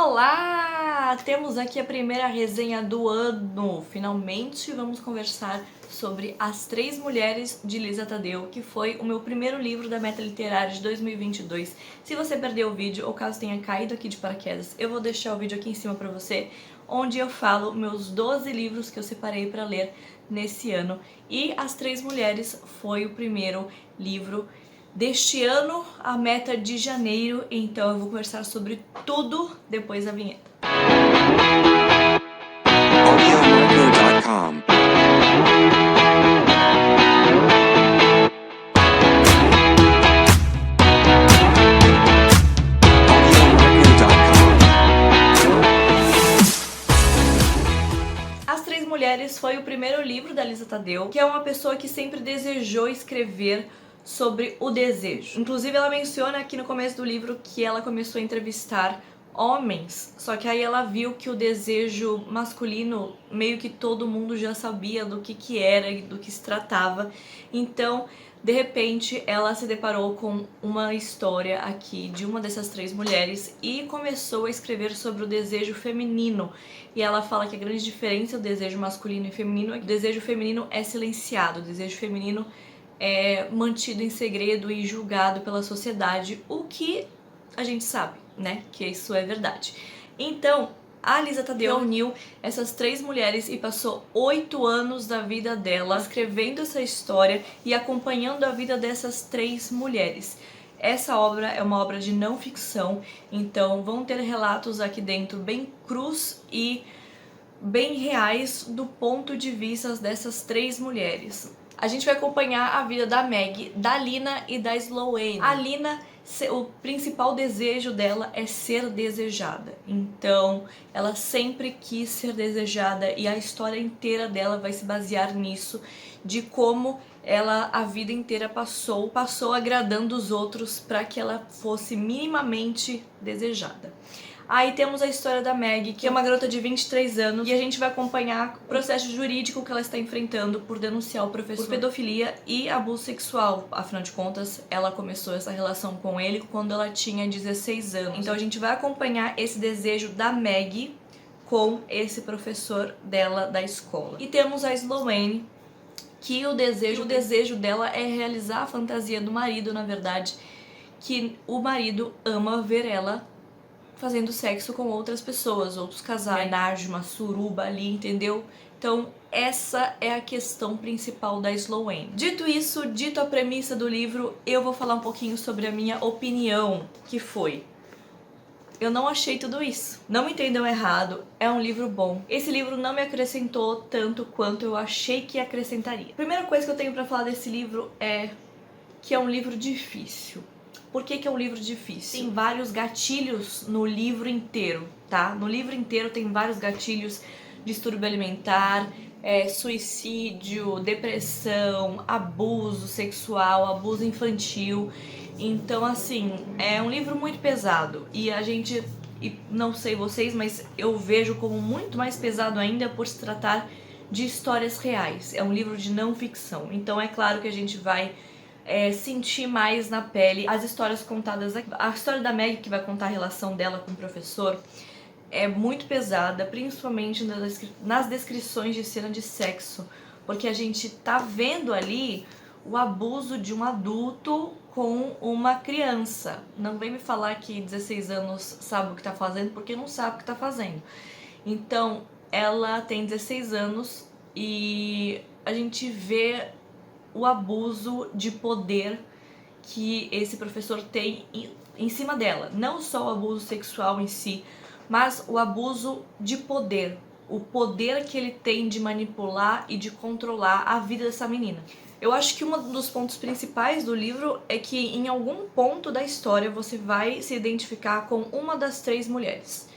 Olá! Temos aqui a primeira resenha do ano. Finalmente vamos conversar sobre As Três Mulheres de Lisa Tadeu, que foi o meu primeiro livro da Meta Literária de 2022. Se você perdeu o vídeo ou caso tenha caído aqui de paraquedas, eu vou deixar o vídeo aqui em cima pra você, onde eu falo meus 12 livros que eu separei pra ler nesse ano. E As Três Mulheres foi o primeiro livro deste ano, a meta de janeiro, então eu vou conversar sobre tudo depois da vinheta. audiomarco.com As Três Mulheres foi o primeiro livro da Lisa Tadeu, que é uma pessoa que sempre desejou escrever sobre o desejo. Inclusive ela menciona aqui no começo do livro que ela começou a entrevistar homens, só que aí ela viu que o desejo masculino meio que todo mundo já sabia do que era e do que se tratava. Então, de repente, ela se deparou com uma história aqui de uma dessas três mulheres e começou a escrever sobre o desejo feminino. E ela fala que a grande diferença do desejo masculino e feminino é que o desejo feminino é silenciado, o desejo feminino é mantido em segredo e julgado pela sociedade, o que a gente sabe, né, que isso é verdade. Então, a Lisa Tadeu uniu essas três mulheres e passou 8 anos da vida dela escrevendo essa história e acompanhando a vida dessas três mulheres. Essa obra é uma obra de não ficção, então vão ter relatos aqui dentro bem crus e bem reais do ponto de vista dessas três mulheres. A gente vai acompanhar a vida da Meg, da Lina e da Sloane. A Lina, o principal desejo dela é ser desejada. Então, ela sempre quis ser desejada e a história inteira dela vai se basear nisso, de como ela a vida inteira passou agradando os outros para que ela fosse minimamente desejada. Aí temos a história da Meg, que é uma garota de 23 anos, e a gente vai acompanhar o processo jurídico que ela está enfrentando por denunciar o professor por pedofilia e abuso sexual. Afinal de contas, ela começou essa relação com ele quando ela tinha 16 anos. Então a gente vai acompanhar esse desejo da Meg com esse professor dela da escola. E temos a Sloane, que o desejo dela é realizar a fantasia do marido, na verdade, que o marido ama ver ela fazendo sexo com outras pessoas, outros casais, homenagem, uma suruba ali, entendeu? Então essa é a questão principal da Sloane. Dito isso, dito a premissa do livro, eu vou falar um pouquinho sobre a minha opinião, que foi: eu não achei tudo isso. Não me entendam errado, é um livro bom. Esse livro não me acrescentou tanto quanto eu achei que acrescentaria. A primeira coisa que eu tenho pra falar desse livro é que é um livro difícil. Por que é um livro difícil? Tem vários gatilhos no livro inteiro, tá? No livro inteiro tem vários gatilhos: distúrbio alimentar, suicídio, depressão, abuso sexual, abuso infantil. Então, assim, é um livro muito pesado. E a gente, não sei vocês, mas eu vejo como muito mais pesado ainda por se tratar de histórias reais. É um livro de não ficção. Então é claro que a gente vai sentir mais na pele as histórias contadas aqui. A história da Meg, que vai contar a relação dela com o professor, é muito pesada, principalmente nas descrições de cena de sexo, porque a gente tá vendo ali o abuso de um adulto com uma criança. Não vem me falar que 16 anos sabe o que tá fazendo, porque não sabe o que tá fazendo. Então, ela tem 16 anos e a gente vê o abuso de poder que esse professor tem em cima dela. Não só o abuso sexual em si, mas o abuso de poder. O poder que ele tem de manipular e de controlar a vida dessa menina. Eu acho que um dos pontos principais do livro é que em algum ponto da história você vai se identificar com uma das três mulheres.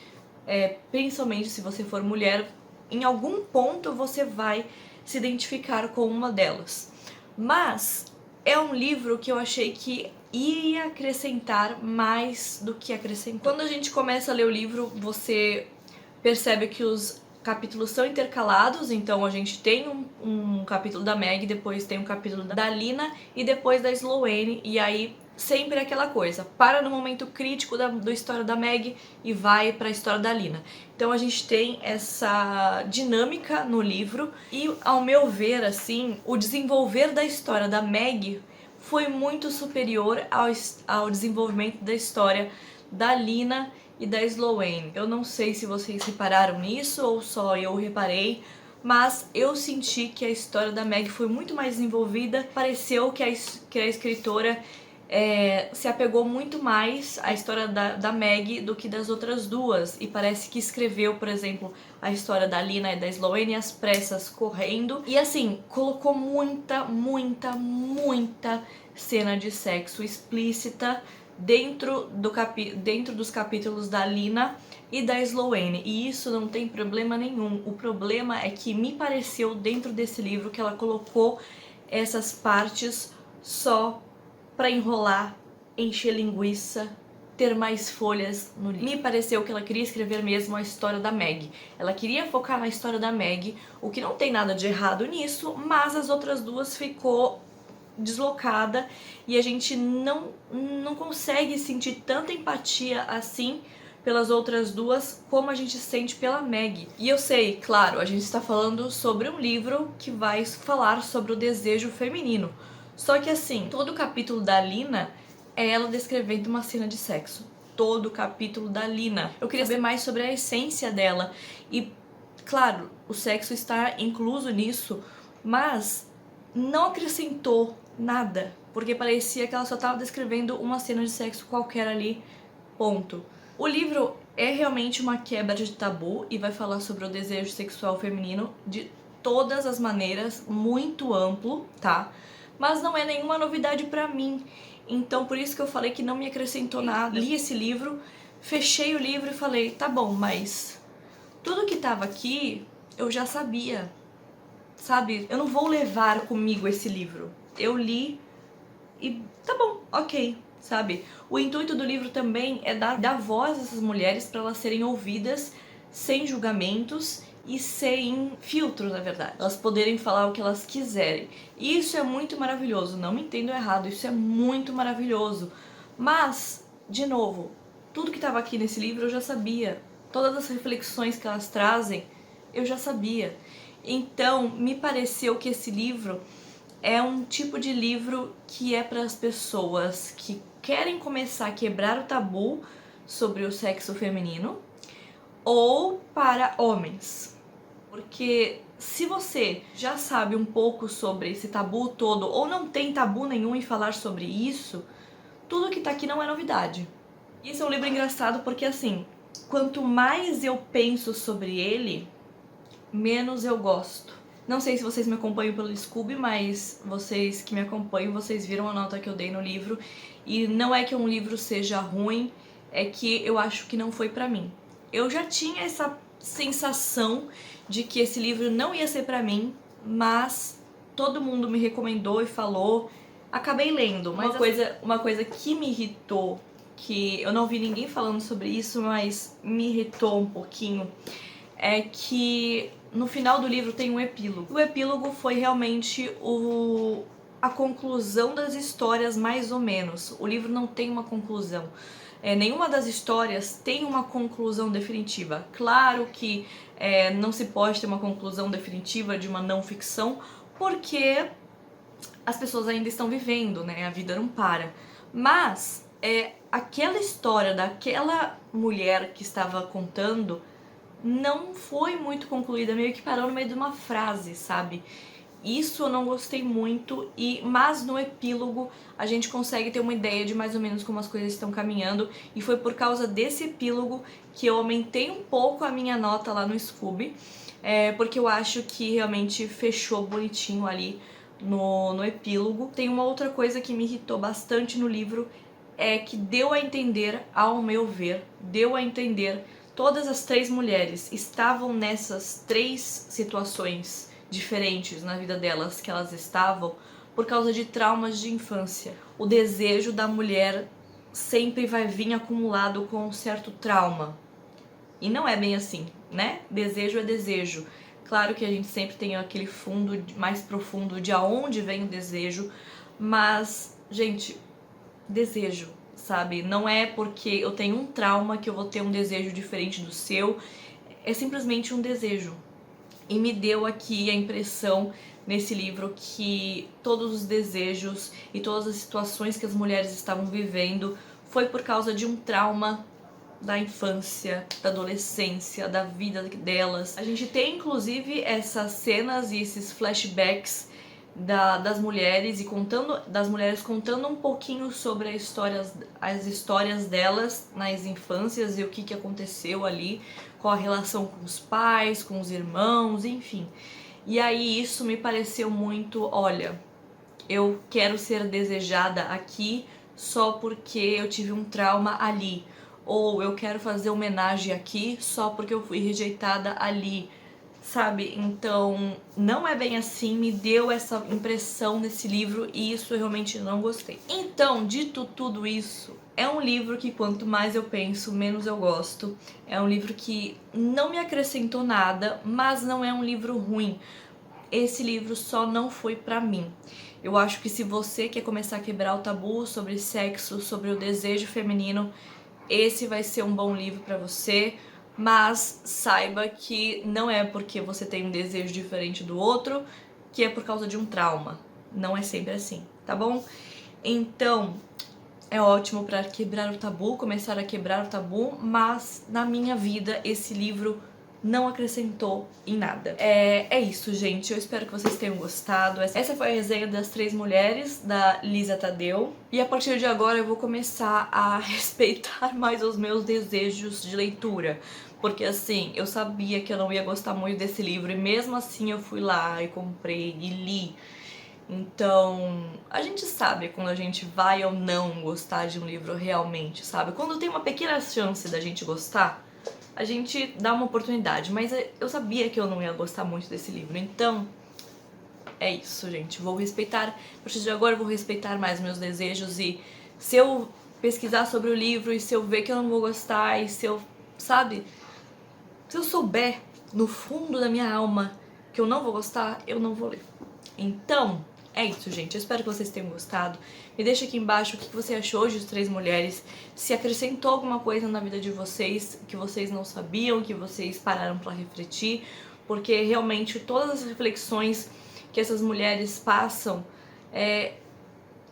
Principalmente se você for mulher, em algum ponto você vai se identificar com uma delas. Mas é um livro que eu achei que ia acrescentar mais do que acrescentou. Quando a gente começa a ler o livro, você percebe que os capítulos são intercalados, então a gente tem um capítulo da Meg, depois tem um capítulo da Lina e depois da Sloane, e aí sempre aquela coisa, para no momento crítico da história da Meg e vai para a história da Lina. Então a gente tem essa dinâmica no livro e, ao meu ver, assim, o desenvolver da história da Meg foi muito superior ao desenvolvimento da história da Lina e da Sloane. Eu não sei se vocês repararam nisso ou só eu reparei, mas eu senti que a história da Meg foi muito mais desenvolvida. Pareceu que a escritora se apegou muito mais à história da Meg do que das outras duas, e parece que escreveu, por exemplo, a história da Lina e da Sloane às pressas, correndo, e assim, colocou muita cena de sexo explícita dentro dos capítulos da Lina e da Sloane, e isso não tem problema nenhum. O problema é que me pareceu dentro desse livro que ela colocou essas partes só pra enrolar, encher linguiça, ter mais folhas no livro. Me pareceu que ela queria escrever mesmo a história da Meg. Ela queria focar na história da Meg, o que não tem nada de errado nisso, mas as outras duas ficou deslocada e a gente não consegue sentir tanta empatia assim pelas outras duas como a gente sente pela Meg. E eu sei, claro, a gente está falando sobre um livro que vai falar sobre o desejo feminino. Só que assim, todo o capítulo da Lina é ela descrevendo uma cena de sexo. Todo o capítulo da Lina. Eu queria saber mais sobre a essência dela. E, claro, o sexo está incluso nisso, mas não acrescentou nada, porque parecia que ela só estava descrevendo uma cena de sexo qualquer ali, ponto. O livro é realmente uma quebra de tabu e vai falar sobre o desejo sexual feminino de todas as maneiras, muito amplo, tá? Mas não é nenhuma novidade pra mim. Então por isso que eu falei que não me acrescentou nada. Li esse livro, fechei o livro e falei, tá bom, mas tudo que tava aqui eu já sabia, sabe? Eu não vou levar comigo esse livro. Eu li e tá bom, ok, sabe? O intuito do livro também é dar voz a essas mulheres para elas serem ouvidas sem julgamentos e sem filtro, na verdade. Elas poderem falar o que elas quiserem. E isso é muito maravilhoso, não me entendo errado, isso é muito maravilhoso. Mas, de novo, tudo que estava aqui nesse livro eu já sabia. Todas as reflexões que elas trazem, eu já sabia. Então, me pareceu que esse livro é um tipo de livro que é para as pessoas que querem começar a quebrar o tabu sobre o sexo feminino ou para homens. Porque se você já sabe um pouco sobre esse tabu todo ou não tem tabu nenhum em falar sobre isso, tudo que tá aqui não é novidade. E esse é um livro engraçado porque, assim, quanto mais eu penso sobre ele, menos eu gosto. Não sei se vocês me acompanham pelo Scooby, mas vocês que me acompanham, vocês viram a nota que eu dei no livro. E não é que um livro seja ruim, é que eu acho que não foi pra mim. Eu já tinha essa sensação de que esse livro não ia ser pra mim, mas todo mundo me recomendou e falou. Acabei lendo, mas uma coisa que me irritou, que eu não vi ninguém falando sobre isso, mas me irritou um pouquinho, é que no final do livro tem um epílogo. O epílogo foi realmente a conclusão das histórias, mais ou menos. O livro não tem uma conclusão. Nenhuma das histórias tem uma conclusão definitiva. Claro que não se pode ter uma conclusão definitiva de uma não ficção, porque as pessoas ainda estão vivendo, né? A vida não para. Mas aquela história daquela mulher que estava contando não foi muito concluída, meio que parou no meio de uma frase, sabe? Isso eu não gostei muito, mas no epílogo a gente consegue ter uma ideia de mais ou menos como as coisas estão caminhando, e foi por causa desse epílogo que eu aumentei um pouco a minha nota lá no Scooby, porque eu acho que realmente fechou bonitinho ali no epílogo. Tem uma outra coisa que me irritou bastante no livro, é que deu a entender, ao meu ver, deu a entender, todas as três mulheres estavam nessas três situações diferentes na vida delas que elas estavam por causa de traumas de infância. O desejo da mulher sempre vai vir acumulado com um certo trauma. E não é bem assim, né? Desejo é desejo. Claro que a gente sempre tem aquele fundo mais profundo de aonde vem o desejo, mas, gente, desejo, sabe? Não é porque eu tenho um trauma que eu vou ter um desejo diferente do seu, é simplesmente um desejo. E me deu aqui a impressão nesse livro que todos os desejos e todas as situações que as mulheres estavam vivendo foi por causa de um trauma da infância, da adolescência, da vida delas. A gente tem inclusive essas cenas e esses flashbacks das mulheres contando um pouquinho sobre as histórias delas nas infâncias e o que aconteceu ali, qual a relação com os pais, com os irmãos, enfim. E aí isso me pareceu muito, olha, eu quero ser desejada aqui só porque eu tive um trauma ali, ou eu quero fazer homenagem aqui só porque eu fui rejeitada ali, sabe? Então, não é bem assim, me deu essa impressão nesse livro e isso eu realmente não gostei. Então, dito tudo isso, é um livro que quanto mais eu penso, menos eu gosto. É um livro que não me acrescentou nada, mas não é um livro ruim. Esse livro só não foi pra mim. Eu acho que se você quer começar a quebrar o tabu sobre sexo, sobre o desejo feminino, esse vai ser um bom livro pra você, mas saiba que não é porque você tem um desejo diferente do outro que é por causa de um trauma. Não é sempre assim, tá bom? Então, é ótimo pra quebrar o tabu, começar a quebrar o tabu, mas na minha vida esse livro não acrescentou em nada. É isso, gente. Eu espero que vocês tenham gostado. Essa foi a resenha das Três Mulheres, da Lisa Taddeo. E a partir de agora eu vou começar a respeitar mais os meus desejos de leitura. Porque assim, eu sabia que eu não ia gostar muito desse livro e mesmo assim eu fui lá e comprei e li. Então, a gente sabe quando a gente vai ou não gostar de um livro realmente, sabe? Quando tem uma pequena chance da gente gostar, a gente dá uma oportunidade, mas eu sabia que eu não ia gostar muito desse livro, então é isso, gente. Vou respeitar, a partir de agora eu vou respeitar mais meus desejos e se eu pesquisar sobre o livro e se eu ver que eu não vou gostar e se eu, sabe, se eu souber no fundo da minha alma que eu não vou gostar, eu não vou ler. Então, é isso, gente. Eu espero que vocês tenham gostado. Me deixa aqui embaixo o que você achou de As Três Mulheres, se acrescentou alguma coisa na vida de vocês que vocês não sabiam, que vocês pararam pra refletir, porque realmente todas as reflexões que essas mulheres passam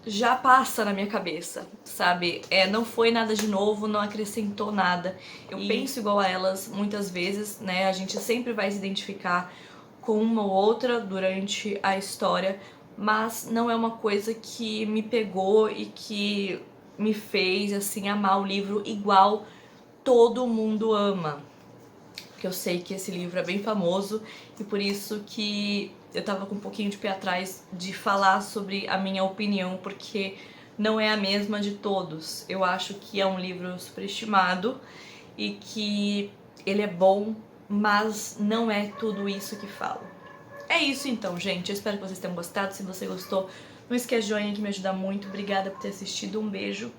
já passa na minha cabeça, sabe? Não foi nada de novo, não acrescentou nada. Eu penso igual a elas muitas vezes, né? A gente sempre vai se identificar com uma ou outra durante a história, mas não é uma coisa que me pegou e que me fez, assim, amar o livro igual todo mundo ama. Porque eu sei que esse livro é bem famoso e por isso que eu tava com um pouquinho de pé atrás de falar sobre a minha opinião, porque não é a mesma de todos. Eu acho que é um livro superestimado e que ele é bom, mas não é tudo isso que fala. É isso então, gente. Eu espero que vocês tenham gostado. Se você gostou, não esquece de joinha que me ajuda muito. Obrigada por ter assistido. Um beijo.